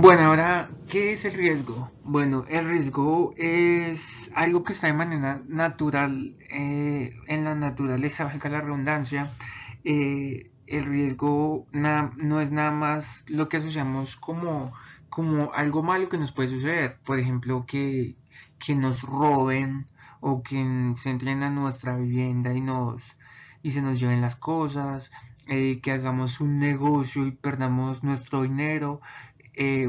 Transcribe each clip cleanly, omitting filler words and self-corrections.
Bueno, ahora, ¿qué es el riesgo? Bueno, el riesgo es algo que está de manera natural en la naturaleza, valga la redundancia. El riesgo no es nada más lo que asociamos como algo malo que nos puede suceder. Por ejemplo, que nos roben o que se entren a nuestra vivienda y se nos lleven las cosas, que hagamos un negocio y perdamos nuestro dinero.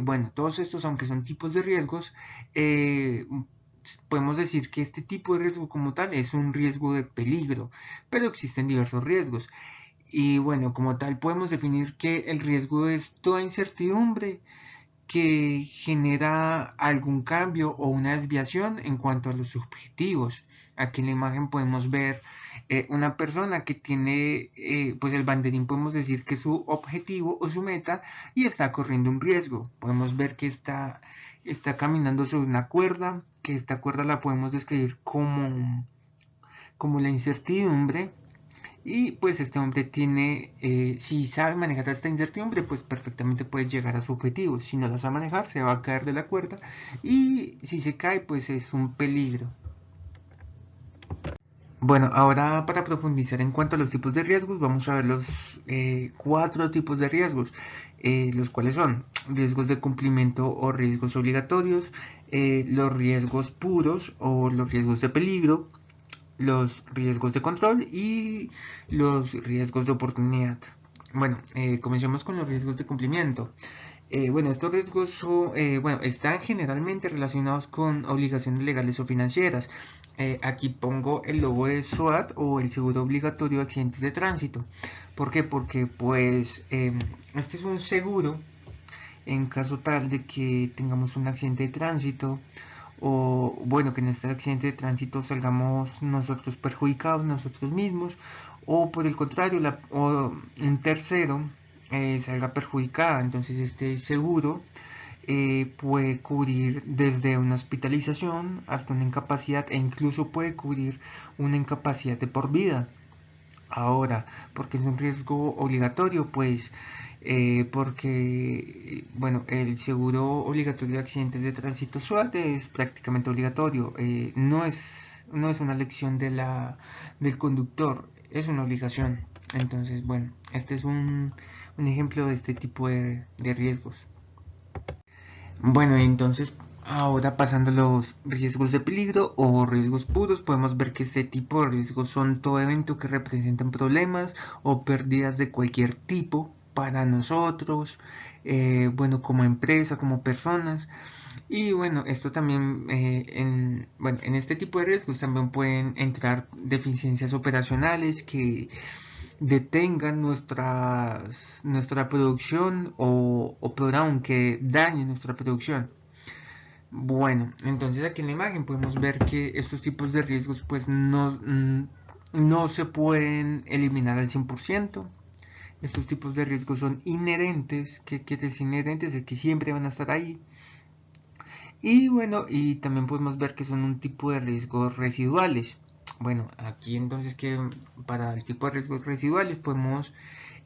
Bueno, todos estos, aunque son tipos de riesgos, podemos decir que este tipo de riesgo como tal es un riesgo de peligro, pero existen diversos riesgos. Y bueno, como tal podemos definir que el riesgo es toda incertidumbre que genera algún cambio o una desviación en cuanto a los objetivos. Aquí en la imagen podemos ver una persona que tiene pues el banderín, podemos decir que es su objetivo o su meta y está corriendo un riesgo. Podemos ver que está caminando sobre una cuerda, que esta cuerda la podemos describir como la incertidumbre y pues este hombre tiene, si sabe manejar esta incertidumbre, pues perfectamente puede llegar a su objetivo. Si no la sabe manejar, se va a caer de la cuerda y si se cae, pues es un peligro. Bueno, ahora para profundizar en cuanto a los tipos de riesgos, vamos a ver los cuatro tipos de riesgos, los cuales son riesgos de cumplimiento o riesgos obligatorios, los riesgos puros o los riesgos de peligro, los riesgos de control y los riesgos de oportunidad. Bueno, comencemos con los riesgos de cumplimiento. Bueno, estos riesgos bueno, están generalmente relacionados con obligaciones legales o financieras. Aquí pongo el logo de SOAT o el seguro obligatorio de accidentes de tránsito. ¿Por qué? Porque pues este es un seguro en caso tal de que tengamos un accidente de tránsito o bueno, que en este accidente de tránsito salgamos nosotros perjudicados nosotros mismos o por el contrario o un tercero salga perjudicada. Entonces este seguro puede cubrir desde una hospitalización hasta una incapacidad e incluso puede cubrir una incapacidad de por vida. Ahora, porque es un riesgo obligatorio, pues porque, bueno, el seguro obligatorio de accidentes de tránsito suave es prácticamente obligatorio. No es una elección del conductor, es una obligación. Entonces, bueno, este es un ejemplo de este tipo de riesgos. Bueno, entonces ahora pasando a los riesgos de peligro o riesgos puros, podemos ver que este tipo de riesgos son todo evento que representan problemas o pérdidas de cualquier tipo para nosotros, bueno, como empresa, como personas. Y bueno, esto también, bueno, en este tipo de riesgos también pueden entrar deficiencias operacionales que detengan nuestra producción o peor aún, que dañen nuestra producción. Bueno, entonces aquí en la imagen podemos ver que estos tipos de riesgos pues no se pueden eliminar al 100%. Estos tipos de riesgos son inherentes. ¿Qué quiere decir inherentes? Es que siempre van a estar ahí. Y bueno, y también podemos ver que son un tipo de riesgos residuales. Bueno, aquí entonces que para el tipo de riesgos residuales podemos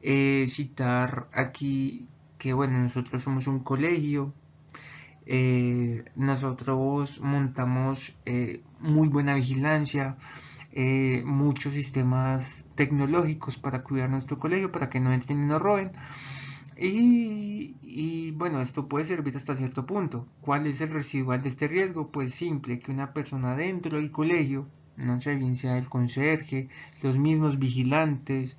citar aquí que bueno, nosotros somos un colegio, nosotros montamos muy buena vigilancia, muchos sistemas tecnológicos para cuidar nuestro colegio, para que no entren y nos roben. Y bueno, esto puede servir hasta cierto punto. ¿Cuál es el residual de este riesgo? Pues simple, que una persona dentro del colegio, no sé, bien sea el conserje, los mismos vigilantes,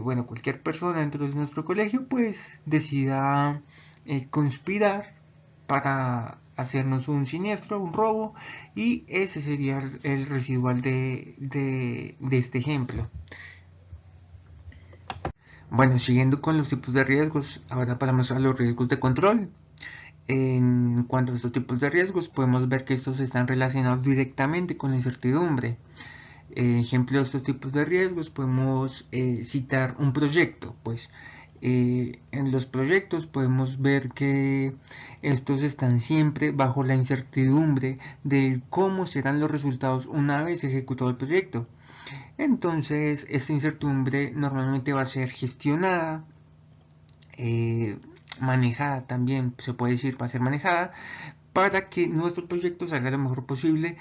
bueno, cualquier persona dentro de nuestro colegio, pues decida conspirar para hacernos un siniestro, un robo, y ese sería el residual de este ejemplo. Bueno, siguiendo con los tipos de riesgos, ahora pasamos a los riesgos de control. En cuanto a estos tipos de riesgos, podemos ver que estos están relacionados directamente con la incertidumbre. Ejemplo de estos tipos de riesgos, podemos citar un proyecto. Pues en los proyectos podemos ver que estos están siempre bajo la incertidumbre de cómo serán los resultados una vez ejecutado el proyecto. Entonces, esta incertidumbre normalmente va a ser gestionada manejada también, se puede decir, va a ser manejada para que nuestro proyecto salga lo mejor posible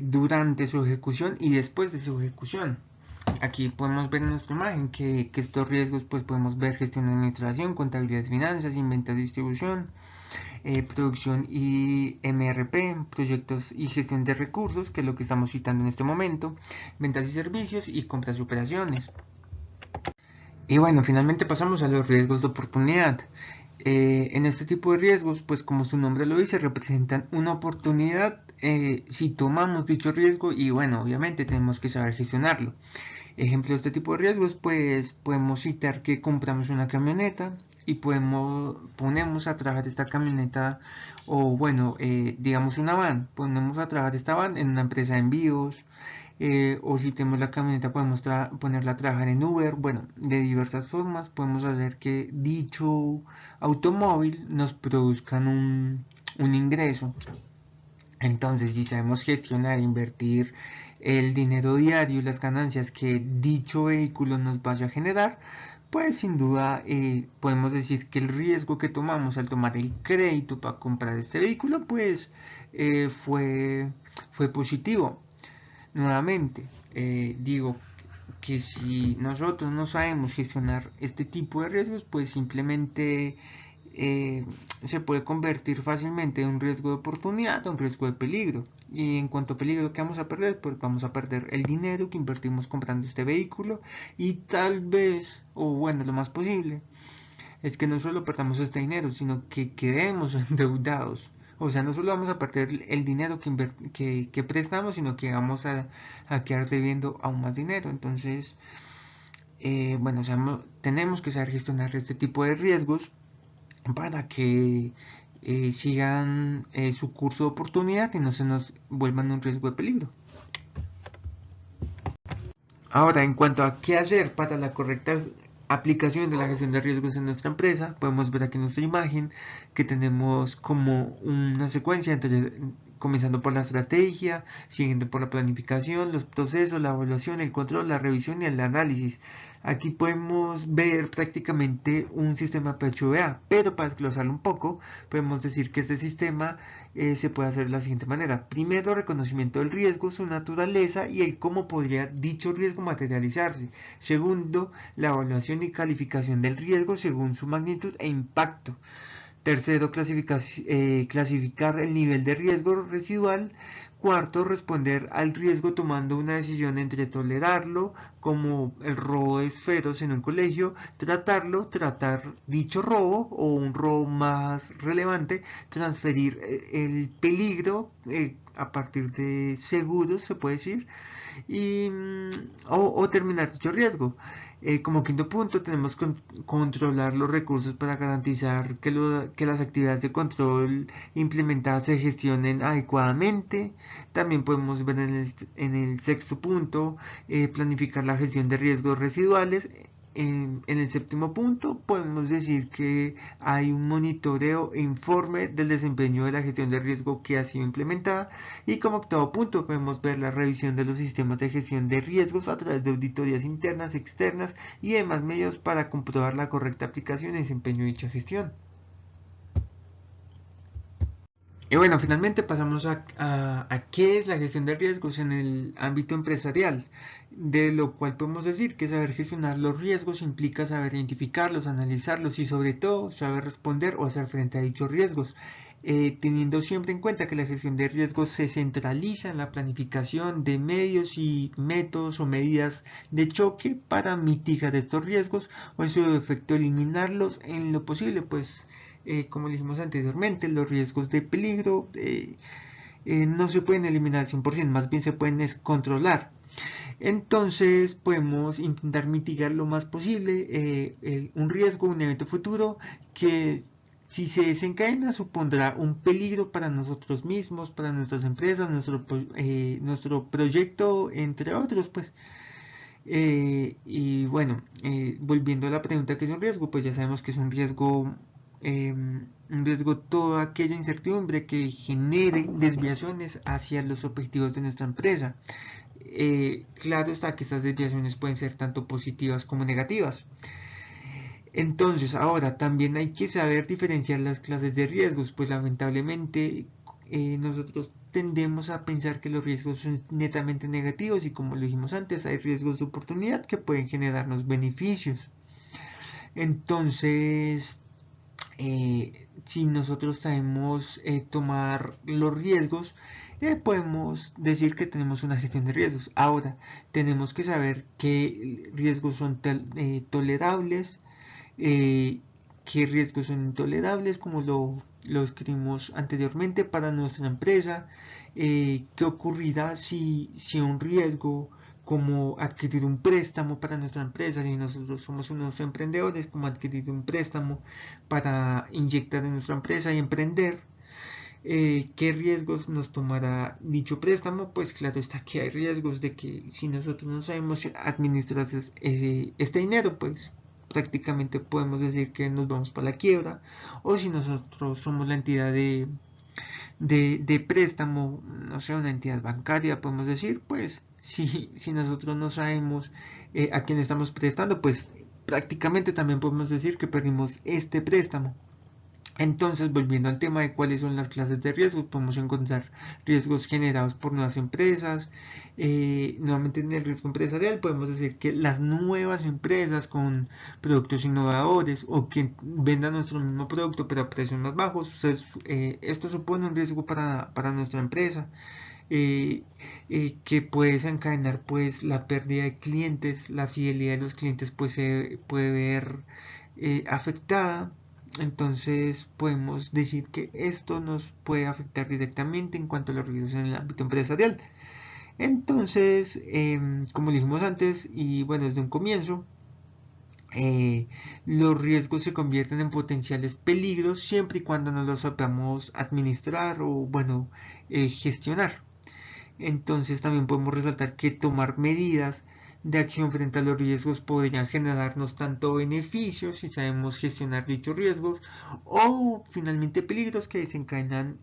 durante su ejecución y después de su ejecución. Aquí podemos ver en nuestra imagen que estos riesgos pues podemos ver gestión de administración, contabilidad, finanzas, inventario, distribución, producción y MRP, proyectos y gestión de recursos, que es lo que estamos citando en este momento, ventas y servicios y compras y operaciones. Y bueno, finalmente pasamos a los riesgos de oportunidad. En este tipo de riesgos, pues como su nombre lo dice, representan una oportunidad si tomamos dicho riesgo y bueno, obviamente tenemos que saber gestionarlo. Ejemplo de este tipo de riesgos, pues podemos citar que compramos una camioneta y ponemos a trabajar esta camioneta o bueno, digamos una van, ponemos a trabajar esta van en una empresa de envíos, o si tenemos la camioneta podemos ponerla a trabajar en Uber. Bueno, de diversas formas podemos hacer que dicho automóvil nos produzcan un ingreso. Entonces, si sabemos gestionar, invertir el dinero diario y las ganancias que dicho vehículo nos vaya a generar, pues sin duda podemos decir que el riesgo que tomamos al tomar el crédito para comprar este vehículo, pues fue positivo. Nuevamente, digo que si nosotros no sabemos gestionar este tipo de riesgos, pues simplemente se puede convertir fácilmente en un riesgo de oportunidad o un riesgo de peligro. Y en cuanto a peligro, ¿qué vamos a perder? Pues vamos a perder el dinero que invertimos comprando este vehículo y tal vez, o bueno, lo más posible, es que no solo perdamos este dinero, sino que quedemos endeudados. O sea, no solo vamos a perder el dinero que prestamos, sino que vamos a quedar debiendo aún más dinero. Entonces, bueno, o sea, tenemos que saber gestionar este tipo de riesgos para que sigan su curso de oportunidad y no se nos vuelvan un riesgo de peligro. Ahora, en cuanto a qué hacer para la correcta aplicación de la gestión de riesgos en nuestra empresa, podemos ver aquí en nuestra imagen que tenemos como una secuencia comenzando por la estrategia, siguiendo por la planificación, los procesos, la evaluación, el control, la revisión y el análisis. Aquí podemos ver prácticamente un sistema PHVA, pero para desglosarlo un poco, podemos decir que este sistema se puede hacer de la siguiente manera. Primero, reconocimiento del riesgo, su naturaleza y el cómo podría dicho riesgo materializarse. Segundo, la evaluación y calificación del riesgo según su magnitud e impacto. Tercero, clasificar el nivel de riesgo residual. Cuarto, responder al riesgo tomando una decisión entre tolerarlo, como el robo de esferos en un colegio, tratar dicho robo o un robo más relevante, transferir el peligro a partir de seguros, se puede decir, y, o terminar dicho riesgo. Como quinto punto, tenemos que controlar los recursos para garantizar que las actividades de control implementadas se gestionen adecuadamente. También podemos ver en el sexto punto, planificar la gestión de riesgos residuales. En el séptimo punto podemos decir que hay un monitoreo e informe del desempeño de la gestión de riesgo que ha sido implementada, y como octavo punto podemos ver la revisión de los sistemas de gestión de riesgos a través de auditorías internas, externas y demás medios para comprobar la correcta aplicación y desempeño de dicha gestión. Y bueno, finalmente pasamos a qué es la gestión de riesgos en el ámbito empresarial, de lo cual podemos decir que saber gestionar los riesgos implica saber identificarlos, analizarlos y sobre todo saber responder o hacer frente a dichos riesgos, teniendo siempre en cuenta que la gestión de riesgos se centraliza en la planificación de medios y métodos o medidas de choque para mitigar estos riesgos o en su defecto eliminarlos en lo posible, pues como dijimos anteriormente, los riesgos de peligro no se pueden eliminar al 100%, más bien se pueden controlar. Entonces podemos intentar mitigar lo más posible un riesgo, un evento futuro que si se desencadena supondrá un peligro para nosotros mismos, para nuestras empresas, nuestro proyecto, entre otros, pues. Y bueno, volviendo a la pregunta que es un riesgo, pues ya sabemos que es un riesgo toda aquella incertidumbre que genere desviaciones hacia los objetivos de nuestra empresa. Claro está que estas desviaciones pueden ser tanto positivas como negativas. Entonces, ahora también hay que saber diferenciar las clases de riesgos, pues lamentablemente nosotros tendemos a pensar que los riesgos son netamente negativos y como lo dijimos antes, hay riesgos de oportunidad que pueden generarnos beneficios. Entonces, si nosotros sabemos tomar los riesgos, podemos decir que tenemos una gestión de riesgos. Ahora, tenemos que saber qué riesgos son tolerables, eh, qué riesgos son intolerables, como lo escribimos anteriormente para nuestra empresa, qué ocurrirá si un riesgo como adquirir un préstamo para nuestra empresa, si nosotros somos unos emprendedores, como adquirir un préstamo para inyectar en nuestra empresa y emprender. ¿Qué riesgos nos tomará dicho préstamo? Pues claro está que hay riesgos de que si nosotros no sabemos administrar este dinero, pues prácticamente podemos decir que nos vamos para la quiebra, o si nosotros somos la entidad de préstamo, no sé, una entidad bancaria, podemos decir, pues si nosotros no sabemos a quién estamos prestando, pues prácticamente también podemos decir que perdimos este préstamo. Entonces, volviendo al tema de cuáles son las clases de riesgos, podemos encontrar riesgos generados por nuevas empresas. Nuevamente en el riesgo empresarial podemos decir que las nuevas empresas con productos innovadores o que vendan nuestro mismo producto pero a precios más bajos, esto supone un riesgo para nuestra empresa. Que puede desencadenar pues la pérdida de clientes, la fidelidad de los clientes pues se puede ver afectada. Entonces podemos decir que esto nos puede afectar directamente en cuanto a los riesgos en el ámbito empresarial. Entonces, como dijimos antes, y bueno, desde un comienzo, los riesgos se convierten en potenciales peligros siempre y cuando no los sepamos administrar o, bueno, gestionar. Entonces también podemos resaltar que tomar medidas de acción frente a los riesgos podrían generarnos tanto beneficios si sabemos gestionar dichos riesgos o finalmente peligros que desencadenan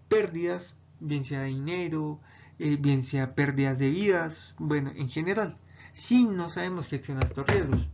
pérdidas, bien sea dinero, bien sea pérdidas de vidas, bueno, en general, si no sabemos gestionar estos riesgos.